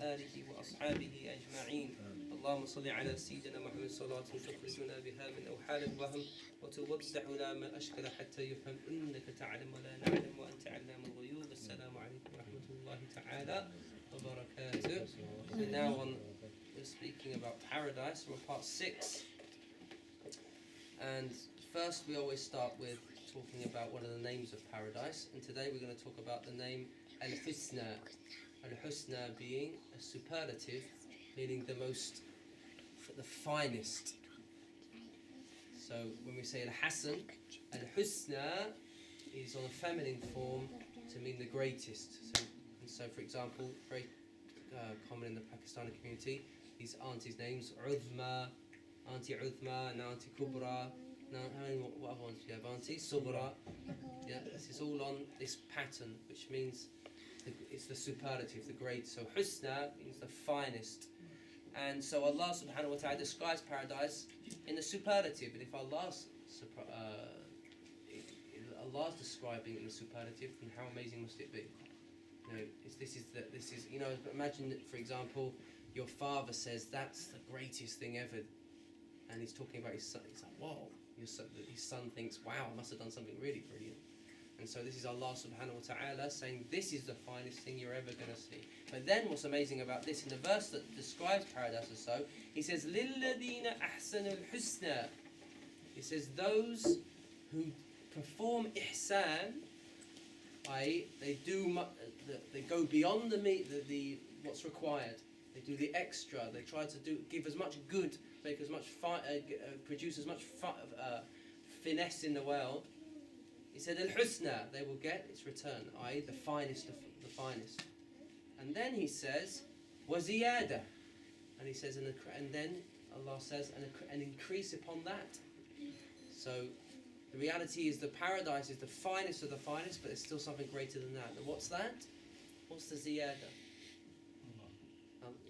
آله وأصحابه أجمعين. اللهم صل على سيدنا محمد صلاة تخرجنا بها من أوحال الوهم وتوضحنا ما أشكل حتى يفهم إنك تعلم ولا نعلم وأنت علام الغيوب. السلام عليكم ورحمة الله تعالى وبركاته. So now we're speaking about paradise from part 6. And first we always start with talking about what are the names of paradise. And today we're going to talk about the name Al-Husna. Al-Husna being a superlative, meaning the finest. So when we say Al-Hasan, Al-Husna is on a feminine form to mean the greatest. So for example, very common in the Pakistani community, these aunties' names, Uthma, Auntie Uthma, and Auntie Kubra. Now, what other ones do you have? Auntie Sughra. Yeah, this is all on this pattern, which means it's the superlative, the great. So Husna means the finest. And so Allah subhanahu wa ta'ala describes paradise in the superlative. And if Allah's describing it in the superlative, then how amazing must it be? You know, this is you know, imagine that, for example, your father says that's the greatest thing ever, and he's talking about his son. He's like, whoa, his son thinks, wow, I must have done something really brilliant. And so this is Allah subhanahu wa ta'ala saying this is the finest thing you're ever going to see. But then what's amazing about this, in the verse that describes paradise or so, he says, لِلَّذِينَ أَحْسَنُوا الْحُسْنَى. He says those who perform ihsan, i.e. they go beyond the what's required. They do the extra. They try to give as much good, make as much produce as much finesse in the world. He said, Al-Husna, they will get its return, i.e. the finest of the finest. And then he says, وَزِيَادَةً. And he says, and then Allah says, and increase upon that. So the reality is the paradise is the finest of the finest, but there's still something greater than that. And what's that? What's the ziyada?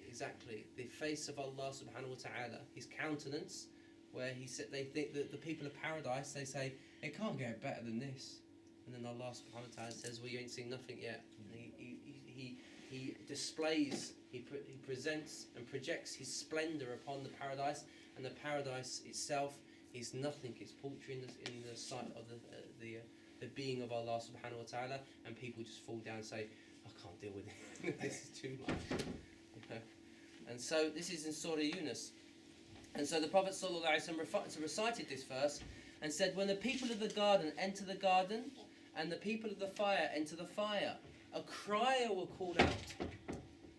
Exactly, the face of Allah subhanahu wa ta'ala, His countenance, where He said they think that the people of paradise, they say, it can't get better than this. And then Allah subhanahu wa ta'ala says, well, you ain't seen nothing yet. And He displays, He presents and projects His splendour upon the paradise, and the paradise itself is nothing. It's paltry in the sight of the being of Allah subhanahu wa ta'ala, and people just fall down and say, I can't deal with it. This is too much. And so this is in Surah Yunus. And so the Prophet ﷺ recited this verse and said, when the people of the garden enter the garden and the people of the fire enter the fire, a crier will call out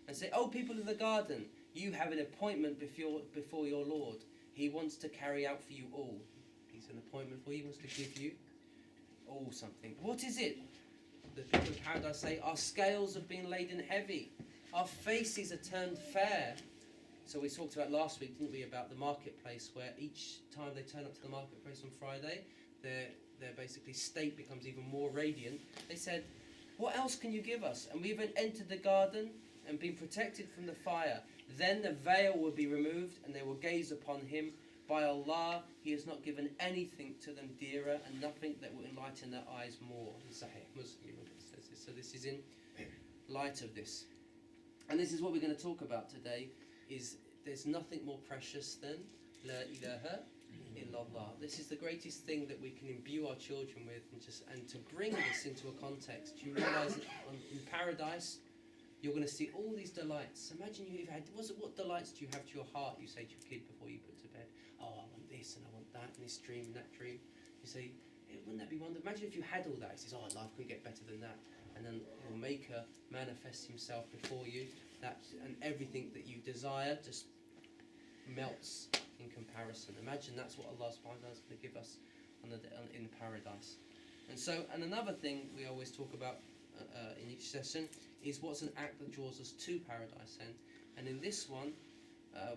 and say, oh, people of the garden, you have an appointment before your Lord. He wants to carry out for you all. He's an appointment for you. He wants to give you all something. What is it? The people of paradise say, our scales have been laden heavy. Our faces are turned fair. So we talked about last week, didn't we, about the marketplace, where each time they turn up to the marketplace on Friday, their basically state becomes even more radiant. They said, what else can you give us? And we've entered the garden and been protected from the fire. Then the veil will be removed and they will gaze upon Him. By Allah, He has not given anything to them dearer and nothing that will enlighten their eyes more. Sahih Muslim says this. So this is in light of this. And this is what we're going to talk about today, is there's nothing more precious than La ilaha illallah. This is the greatest thing that we can imbue our children with, and to bring this into a context. You realise that in paradise, you're going to see all these delights. Imagine you've had, what delights do you have to your heart, you say to your kid before you put to bed? Oh, I want this and I want that, and this dream and that dream. You say, wouldn't that be wonderful? Imagine if you had all that. He says, oh, life couldn't get better than that. And then your Maker manifests Himself before you, and everything that you desire just melts in comparison. Imagine that's what Allah subhanahu wa ta'ala is going to give us in paradise. And another thing we always talk about in each session is what's an act that draws us to paradise. And in this one,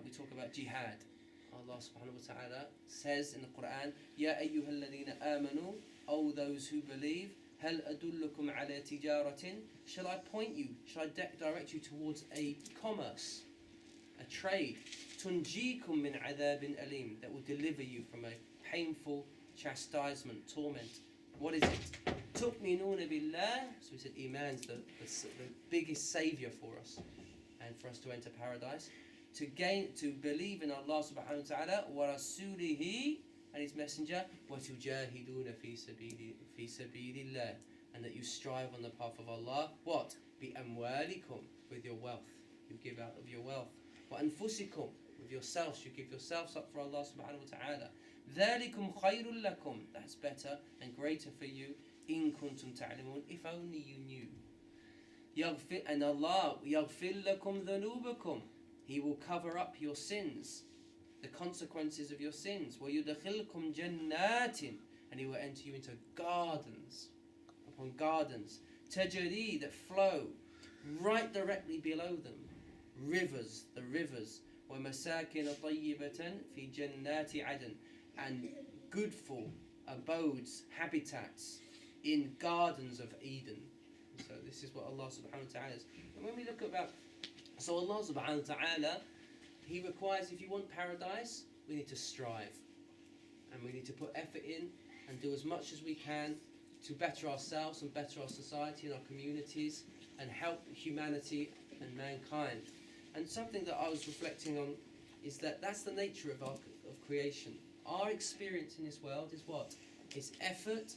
we talk about jihad. Allah subhanahu wa ta'ala says in the Quran, Ya ayyuhal ladhina amanu, O those who believe, Hal adullukum ala tijaratin, shall I point you, shall I direct you towards a commerce, a trade, tunjikum min adhabin alim, that will deliver you from a painful chastisement, torment. What is it? Tu'minuna billah, so we said Iman's the biggest saviour for us. and for us to enter paradise, to believe in Allah subhanahu wa ta'ala, wa rasulihi, and his messenger, wa tujahiduna fi sabilillah, and that you strive on the path of Allah. What? Bi amwalikum, with your wealth. You give out of your wealth. Wa anfusikum, with yourselves. You give yourselves up for Allah subhanahu wa ta'ala. Dhalikum khayrun lakum, that's better and greater for you. In kuntum ta'lamun, if only you knew. And Allah yaghfir lakum dhunubakum, He will cover up your sins, the consequences of your sins. Wa yudkhilkum jannatin, and He will enter you into gardens upon gardens, tajri, that flow right directly below them, rivers, the rivers. Wa masakin tayyibatan fi jannati adn, and goodful abodes, habitats in gardens of Eden. So this is what Allah subhanahu wa ta'ala is. And when we look about, so Allah subhanahu wa ta'ala, He requires, if you want paradise, we need to strive. And we need to put effort in and do as much as we can to better ourselves and better our society and our communities and help humanity and mankind. And something that I was reflecting on is that that's the nature of creation. Our experience in this world is what? It's effort,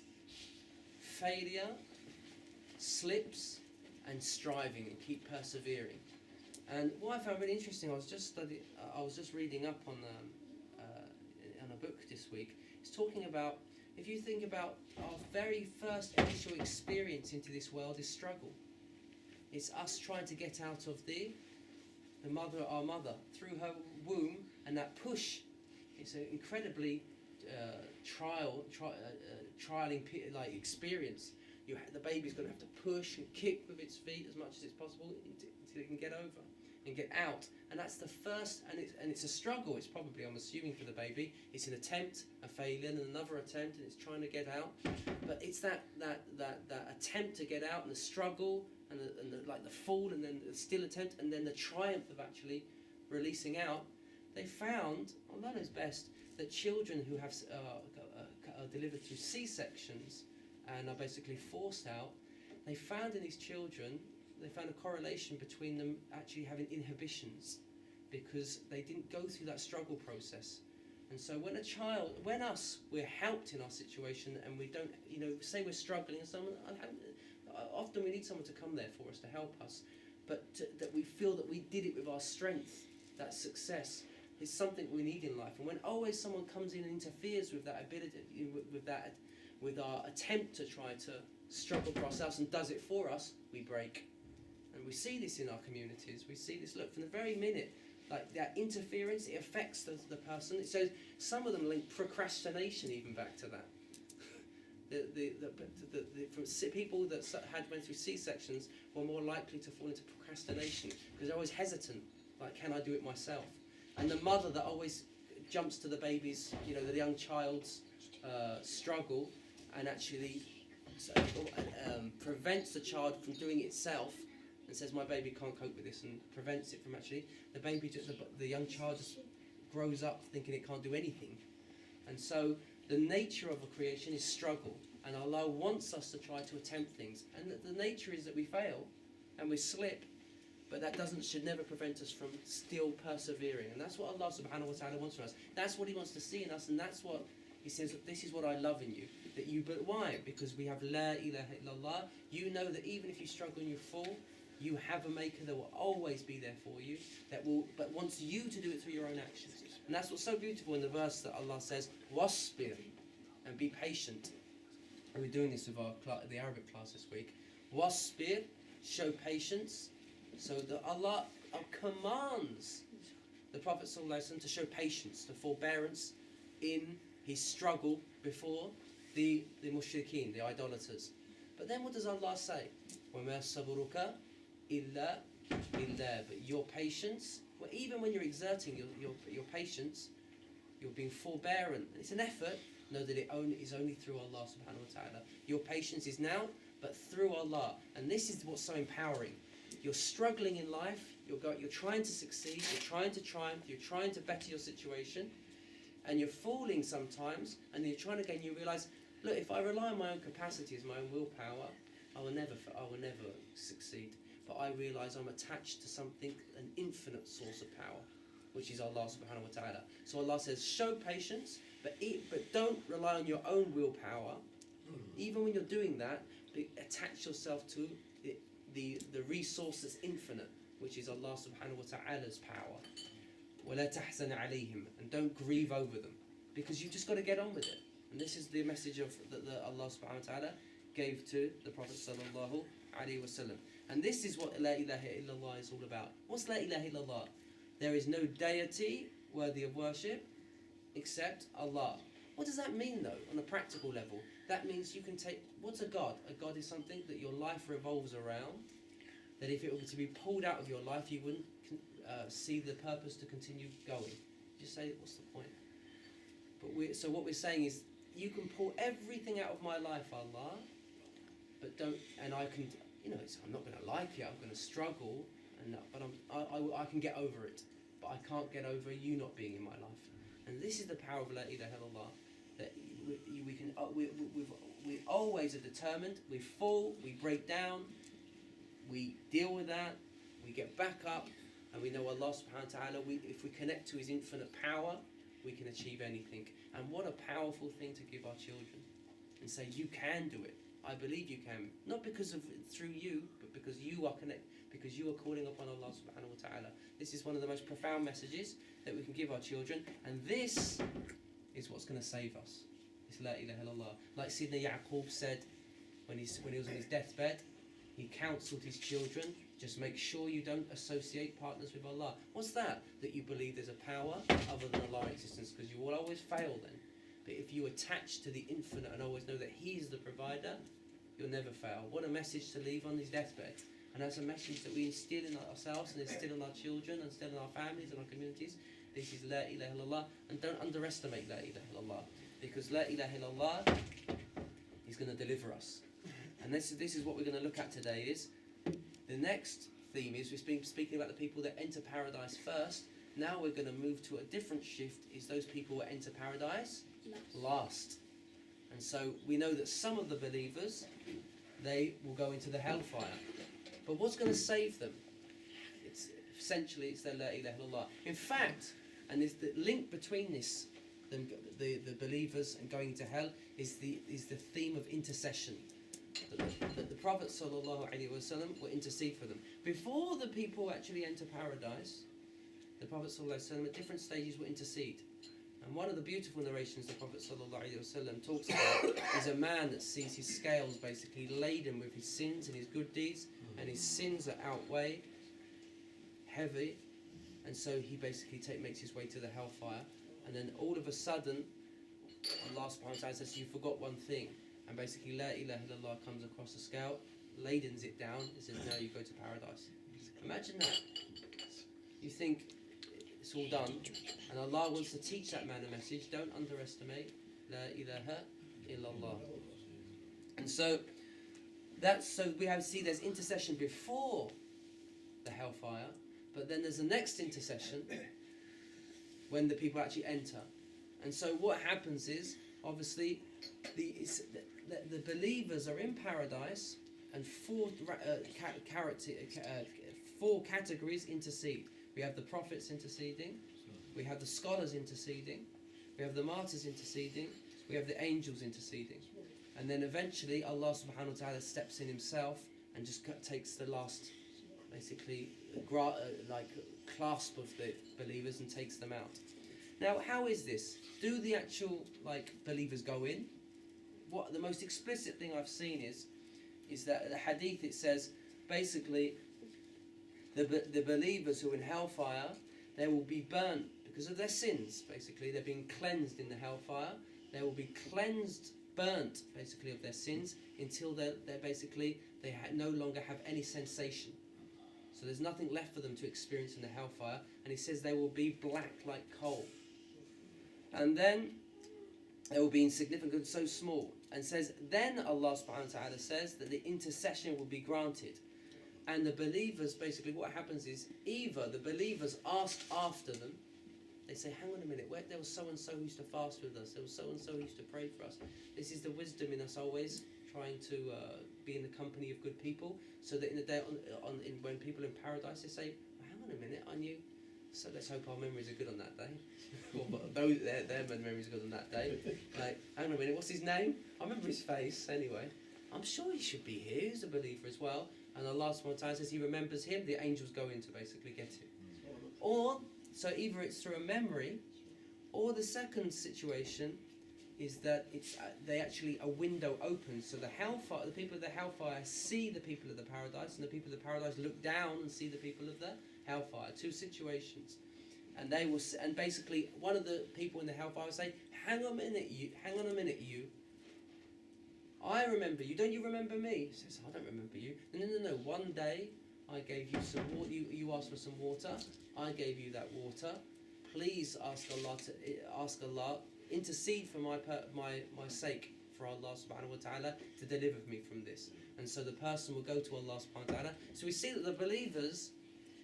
failure, slips, and striving, and keep persevering. And what I found really interesting, I was just reading up on a book this week. It's talking about, if you think about our very first initial experience into this world is struggle. It's us trying to get out of our mother, through her womb, and that push. It's an incredibly trialing experience. The baby's going to have to push and kick with its feet as much as it's possible until it can get over and get out. And that's the first, and it's a struggle. It's probably, I'm assuming, for the baby, it's an attempt, a failure, and another attempt, and it's trying to get out. But it's that attempt to get out, and the struggle, and the fall, and then the still attempt, and then the triumph of actually releasing out. They found, Allah knows best, that children who have are delivered through C-sections and are basically forced out, they found in these children, they found a correlation between them actually having inhibitions because they didn't go through that struggle process. And so when we're helped in our situation and we don't, say we're struggling, and often we need someone to come there for us to help us, but that we feel that we did it with our strength, that success is something we need in life. And when always someone comes in and interferes with that ability, with our attempt to try to struggle for ourselves and does it for us, we break. And we see this in our communities. We see this, look, from the very minute, like that interference, it affects the person. It says some of them link procrastination even back to that. From people that went through C-sections were more likely to fall into procrastination because they're always hesitant. Like, can I do it myself? And the mother that always jumps to the baby's, the young child's struggle and actually prevents the child from doing it itself and says, my baby can't cope with this, and prevents it from actually, the young child just grows up thinking it can't do anything. And so the nature of a creation is struggle, and Allah wants us to try to attempt things, and the nature is that we fail and we slip, but that should never prevent us from still persevering. And that's what Allah subhanahu wa ta'ala wants from us. That's what He wants to see in us, and that's what He says, this is what I love in you. But why? Because we have La ilaha illallah. You know that even if you struggle and you fall, you have a maker that will always be there for you, but wants you to do it through your own actions. And that's what's so beautiful in the verse that Allah says, wasbir, and be patient. And we're doing this with the Arabic class this week. Wasbir, show patience. So that Allah commands the Prophet ﷺ to show patience, the forbearance in his struggle before the mushrikeen, the idolaters. But then what does Allah say? وَمَا صَبْرُكَ إِلَّا بِاللَّهِ. But your patience, even when you're exerting your patience, you're being forbearant. It's an effort. Know that it is only through Allah subhanahu wa ta'ala. Your patience is now, but through Allah. And this is what's so empowering. You're struggling in life, you're trying to succeed, you're trying to triumph, you're trying to better your situation, and you're falling sometimes, and you're trying to gain, you realise, look, if I rely on my own capacities, my own willpower, I will never succeed. but I realise I'm attached to something, an infinite source of power, which is Allah subhanahu wa ta'ala. So Allah says, show patience, but don't rely on your own willpower. Even when you're doing that, attach yourself to the resource that's infinite, which is Allah subhanahu wa ta'ala's power. وَلَا تَحْزَنَ عَلَيْهِمْ, and don't grieve over them, because you've just got to get on with it. And this is the message of that Allah subhanahu wa ta'ala gave to the Prophet sallallahu alaihi wasallam. And this is what La ilaha illallah is all about. What's La ilaha illallah? There is no deity worthy of worship except Allah. What does that mean though, on a practical level? That means you can take, what's a God? A God is something that your life revolves around, that if it were to be pulled out of your life, you wouldn't see the purpose to continue going. Just say, what's the point? But so what we're saying is, you can pull everything out of my life, Allah, but don't, and I can, I'm not going to like it, I'm going to struggle, but I can get over it, but I can't get over you not being in my life. And this is the power of La ilaha illallah, that we always are determined, we fall, we break down, we deal with that, we get back up, and we know Allah subhanahu wa ta'ala, if we connect to His infinite power, we can achieve anything. And what a powerful thing to give our children and say, you can do it. I believe you can. Not because of through you, but because you are because you are calling upon Allah subhanahu wa ta'ala. This is one of the most profound messages that we can give our children, and this is what's going to save us. It's La ilaha illallah. Like Sidna Yaqub said when he was on his deathbed, he counselled his children, just make sure you don't associate partners with Allah. What's that? That you believe there's a power other than Allah's existence, because you will always fail then. But if you attach to the infinite and always know that He is the provider, you'll never fail. What a message to leave on his deathbed. And that's a message that we instill in ourselves and instill in our children and instill in our families and our communities. This is La ilaha illallah. And don't underestimate La ilaha illallah, because La ilaha illallah is going to deliver us. And this is what we're going to look at today. Is the next theme is we've been speaking about the people that enter paradise first. Now we're going to move to a different shift, is those people that enter paradise last. And so we know that some of the believers, they will go into the hellfire. But what's going to save them? It's their La ilaha illallah. In fact, and there's the link between this, the believers and going to hell, is the theme of intercession. That the Prophet ﷺ will intercede for them. Before the people actually enter paradise, the Prophet ﷺ at different stages will intercede. And one of the beautiful narrations the Prophet ﷺ talks about is a man that sees his scales basically laden with his sins and his good deeds, and his sins are outweighed, heavy, and so he basically makes his way to the hellfire. And then all of a sudden, Allah subhanahu wa ta'ala says, you forgot one thing. And basically, La ilaha illallah comes across the scale, ladens it down, and says, now you go to paradise. Imagine that. You think it's all done, and Allah wants to teach that man a message. Don't underestimate La ilaha illallah. And so we see there's intercession before the hellfire, but then there's the next intercession when the people actually enter. And so what happens is, obviously, the believers are in paradise, and four categories intercede. We have the prophets interceding, we have the scholars interceding, we have the martyrs interceding, we have the angels interceding. And then eventually Allah subhanahu wa ta'ala steps in Himself and just takes the last, basically, clasp of the believers and takes them out. Now, how is this? Do the actual believers go in? What the most explicit thing I've seen is that the hadith, it says basically the believers who are in hellfire, they will be burnt because of their sins. Basically, they're being cleansed in the hellfire. They will be burnt basically of their sins until they no longer have any sensation. So there's nothing left for them to experience in the hellfire. And He says they will be black like coal. And then they will be insignificant, so small. And says, then Allah subhanahu wa ta'ala says that the intercession will be granted. And the believers, basically what happens is, either the believers ask after them, they say, hang on a minute, there was so-and-so who used to fast with us, there was so-and-so who used to pray for us. This is the wisdom in us always trying to be in the company of good people, so that in the day when people in paradise, they say, well, hang on a minute, I knew. So let's hope our memories are good on that day. Or those their memories are good on that day. Like, hang on a minute, what's his name? I remember his face anyway. I'm sure he should be here. He's a believer as well. And Allah subhanahu wa ta'ala says he remembers him. The angels go in to basically get him. Or so either it's through a memory, or the second situation is that it's a window opens, so the people of the hellfire see the people of the paradise, and the people of the paradise look down and see the people of the hellfire. Two situations, and they will, and basically one of the people in the hellfire will say, "Hang on a minute, you. I remember you. Don't you remember me?" He says, "I don't remember you." No. One day I gave you some water. You asked for some water. I gave you that water. Please ask Allah. Intercede for my sake for Allah subhanahu wa ta'ala to deliver me from this. And so the person will go to Allah subhanahu wa ta'ala. So we see that the believers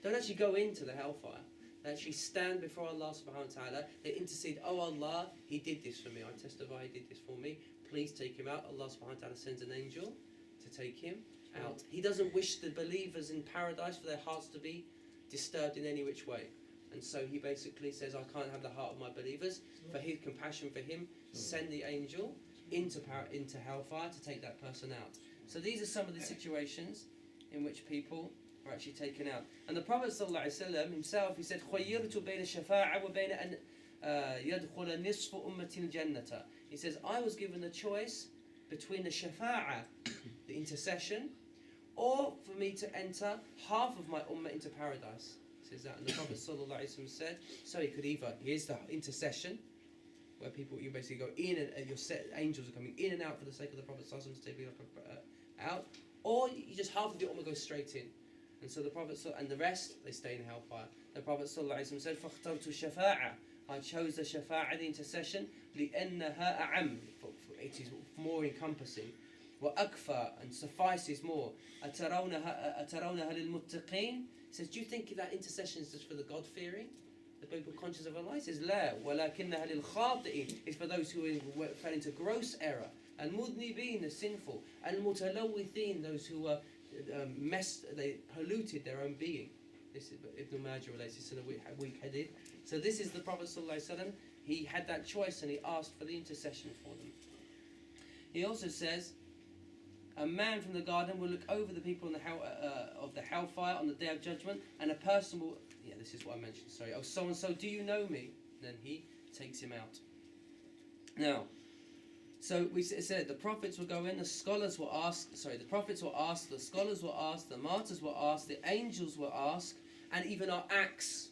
don't actually go into the hellfire. They actually stand before Allah subhanahu wa ta'ala. They intercede, "Oh Allah, he did this for me. I testify he did this for me. Please take him out." Allah subhanahu wa ta'ala sends an angel to take him out. He doesn't wish the believers in paradise for their hearts to be disturbed in any which way. And so he basically says, "I can't have the heart of my believers." For his compassion for him, send the angel into hellfire to take that person out. So these are some of the situations in which people are actually taken out. And the Prophet ﷺ himself, he said, خَيِّرْتُ بَيْنَ الشَّفَاعَةِ وَبَيْنَ أَنْ يَدْخُلَ نِصْفُ أُمَّةِ الْجَنَّةَ. He says, I was given the choice between the shafa'ah, the intercession, or for me to enter half of my ummah into paradise. Says that, and the Prophet ﷺ said, so he could either, here's the intercession, where people, you basically go in and your angels are coming in and out for the sake of the Prophet ﷺ to take people out, or you just half of the ummah goes straight in. And so the Prophet, and the rest, they stay in hellfire. The Prophet ﷺ said, فَاخْتَرْتُ الشَّفَاعَةِ, I chose the shafa'ah, the intercession, لِأَنَّهَا أَعَمْ, it is more encompassing. وَأَكْفَى, and suffices more. أَتَرَوْنَهَا لِلْمُتَّقِينَ. He says, do you think that intercession is just for the God-fearing? The people conscious of Allah? He says, لَا وَلَكِنَّهَا لِلْخَاطِئِينَ. It's for those who fell into gross error. And mudnibin, the sinful. And mutalawithin, those who were they polluted their own being. This is Ibn Majah relates this in a weak hadith. So this is the Prophet ﷺ. He had that choice and he asked for the intercession for them. He also says, a man from the garden will look over the people of the hellfire on the day of judgment, and a person will, this is what I mentioned, sorry, oh, so and so, do you know me? And then he takes him out. Now, so we said the prophets will go in, the scholars will ask, the prophets will ask, the scholars will ask, the martyrs will ask, the angels will ask, and even our acts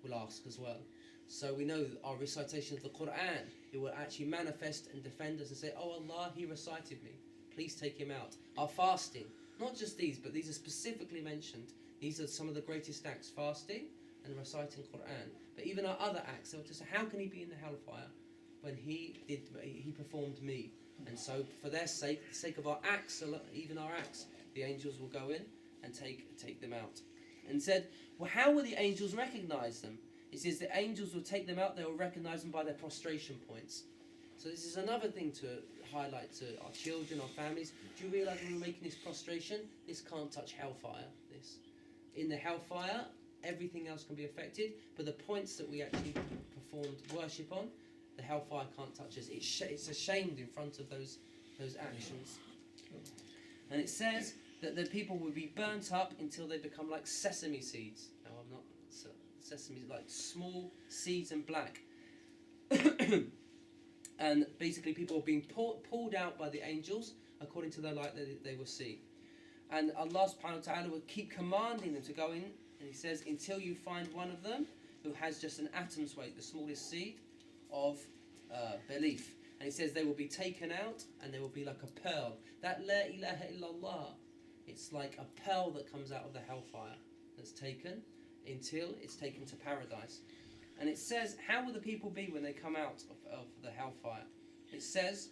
will ask as well. So we know that our recitation of the Quran, it will actually manifest and defend us and say, oh Allah, he recited me, please take him out. Our fasting, not just these, but these are specifically mentioned. These are some of the greatest acts, fasting and reciting Quran. But even our other acts, they will just say, how can he be in the hellfire when he performed me? And so for their sake, the sake of our acts, even our acts, the angels will go in and take them out. And said, well, how will the angels recognize them? It says the angels will take them out, they will recognize them by their prostration points. So this is another thing to highlight to our children, our families. Do you realise when we're making this prostration, this can't touch hellfire, this. In the hellfire, everything else can be affected, but the points that we actually performed worship on, the hellfire can't touch us. It's ashamed in front of those actions. And it says that the people will be burnt up until they become like sesame seeds. Now I'm not sesame, like small seeds and black. And basically people are being pulled out by the angels according to the light that they will see. And Allah subhanahu wa ta'ala will keep commanding them to go in, and he says, until you find one of them who has just an atom's weight, the smallest seed of belief. And he says they will be taken out and they will be like a pearl. That la ilaha illallah, it's like a pearl that comes out of the hellfire that's taken until it's taken to paradise. And it says, how will the people be when they come out of the hellfire? It says,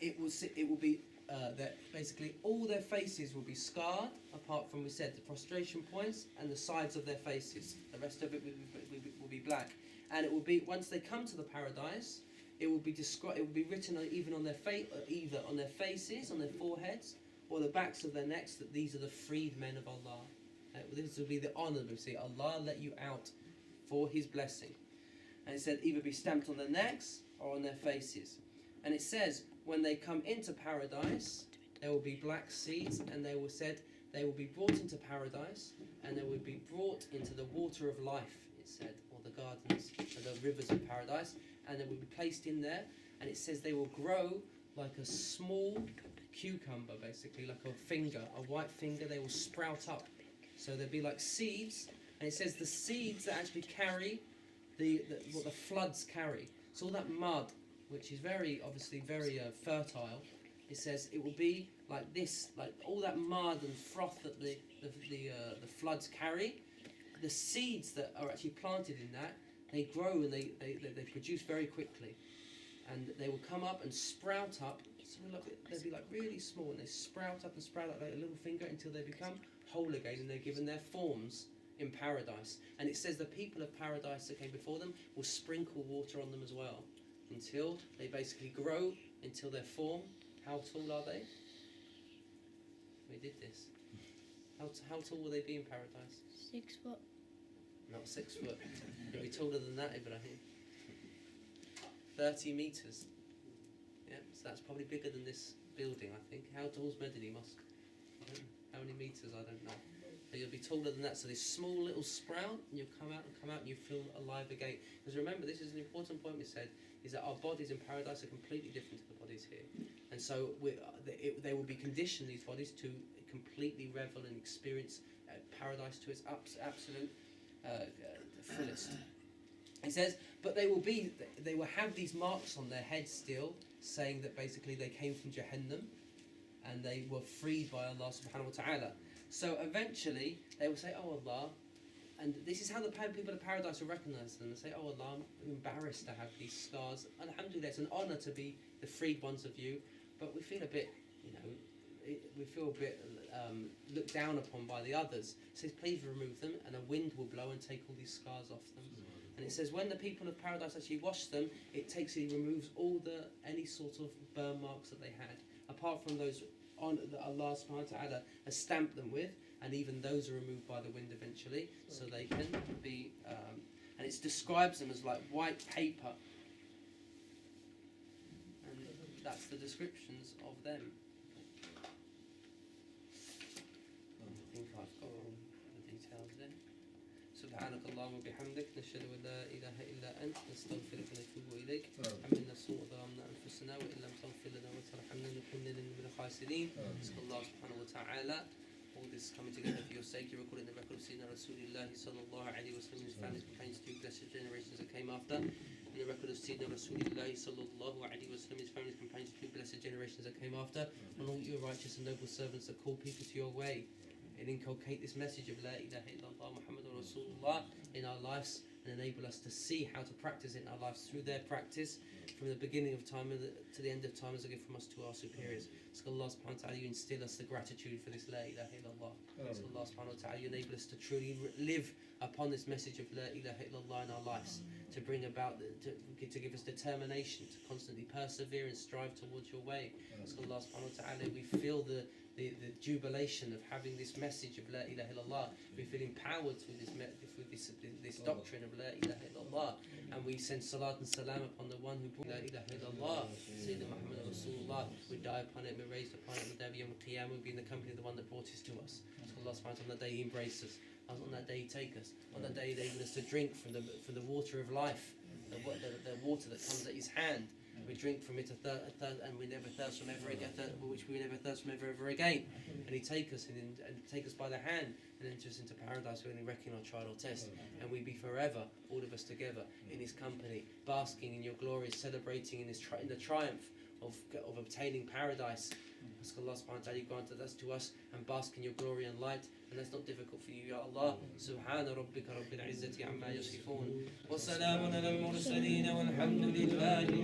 it will be that basically all their faces will be scarred, apart from, we said, the prostration points and the sides of their faces. The rest of it will be black. And it will be, once they come to the paradise, it will be described. It will be written even on their either on their faces, on their foreheads, or the backs of their necks, that these are the freed men of Allah. This will be the honour. We see Allah let you out for His blessing, and it said either be stamped on their necks or on their faces. And it says when they come into paradise, there will be black seeds, and they will be brought into paradise, and they will be brought into the water of life. It said, or the gardens, or the rivers of paradise, and they will be placed in there. And it says they will grow like a small cucumber, basically like a finger, a white finger. They will sprout up, so they'll be like seeds. And it says the seeds that actually carry what the floods carry. So all that mud, which is obviously very fertile. It says it will be like this, like all that mud and froth that the floods carry. The seeds that are actually planted in that, they grow and they produce very quickly, and they will come up and sprout up. So they'll be like really small, and they sprout up like a little finger until they become whole again, and they're given their forms in paradise. And it says the people of paradise that came before them will sprinkle water on them as well, until they basically grow until their form. How tall are they? We did this. How tall will they be in paradise? 6 foot. Not 6 foot. They'll be taller than that, Ibrahim. 30 metres. Yeah, so that's probably bigger than this building, I think. How tall is Madani Mosque? I don't know. How many metres? I don't know. But you'll be taller than that. So this small little sprout, and you'll come out, and you feel alive again. Because remember, this is an important point we said, is that our bodies in paradise are completely different to the bodies here. And so they will be conditioned, these bodies, to completely revel and experience paradise to its absolute fullest. It says, but they will have these marks on their heads still, saying that basically they came from Jahannam and they were freed by Allah subhanahu wa ta'ala. So eventually they will say, oh Allah, and this is how the people of paradise will recognise them and say, oh Allah, I'm embarrassed to have these scars. Alhamdulillah, it's an honour to be the freed ones of you, but we feel a bit, looked down upon by the others. It says, please remove them, and a wind will blow and take all these scars off them. And it says, when the people of paradise actually wash them, it removes any sort of burn marks that they had, apart from those that Allah subhanahu wa ta'ala has stamped them with, and even those are removed by the wind eventually, so they can be, and it describes them as like white paper, and that's the descriptions of them. I think I've got all the details there. سبحانك اللهم وبحمدك نشهد أن لا إله إلا أنت نستغفرك ونتوب إليك حملنا السوء ظلمنا أنفسنا وإن لم تغفر لنا وترحمنا نكن من الخاسرين. نسأل الله سبحانه وتعالى all this coming together for your sake. You recorded in the record of Sayyidina Rasulullah sallallahu alaihi wasallam, his family, companions, two blessed generations that came after. In the record of Sayyidina Rasulullah sallallahu alaihi wasallam, his family, companions, two blessed generations that came after, and all your righteous and noble servants that call people to your way and inculcate this message of La ilaha illallah Muhammadur Rasulullah in our lives, and enable us to see how to practice it in our lives through their practice from the beginning of time to the end of time as a gift from us to our superiors. Ask Allah subhanahu wa ta'ala, you instill us the gratitude for this La ilaha illallah. Ask Allah subhanahu wa ta'ala, you enable us to truly live upon this message of La ilaha illallah in our lives, to bring about, to give us determination to constantly persevere and strive towards your way. Ask Allah subhanahu wa ta'ala, we feel the jubilation of having this message of La ilaha illallah. We feel empowered through this doctrine of La ilaha illallah, and we send salat and salam upon the one who brought La ilaha illallah, Sayyidina Muhammad Rasulullah. We die upon it, we're raised upon it, on the day of Yawm al-Qiyamah, we'll be in the company of the one that brought it to us. So Allah subhanahu wa ta'ala, on that day He embraced us, on that day He take us, on that day He enabled us to drink from the water of life, the water that comes at His hand. We drink from it and we never thirst from ever again, which we never thirst from ever again. And He take us and take us by the hand and enter us into paradise when He reckon our trial or test. And we be forever, all of us together, in His company, basking in your glory, celebrating in the triumph of obtaining paradise. Ask Allah subhanahu wa ta'ala, you granted us to us, and bask in your glory and light. And that's not difficult for you, Ya Allah. Subhana rabbika rabbil izzati amma yasifun. Wa salamun ala al-mursaleen walhamdulillahi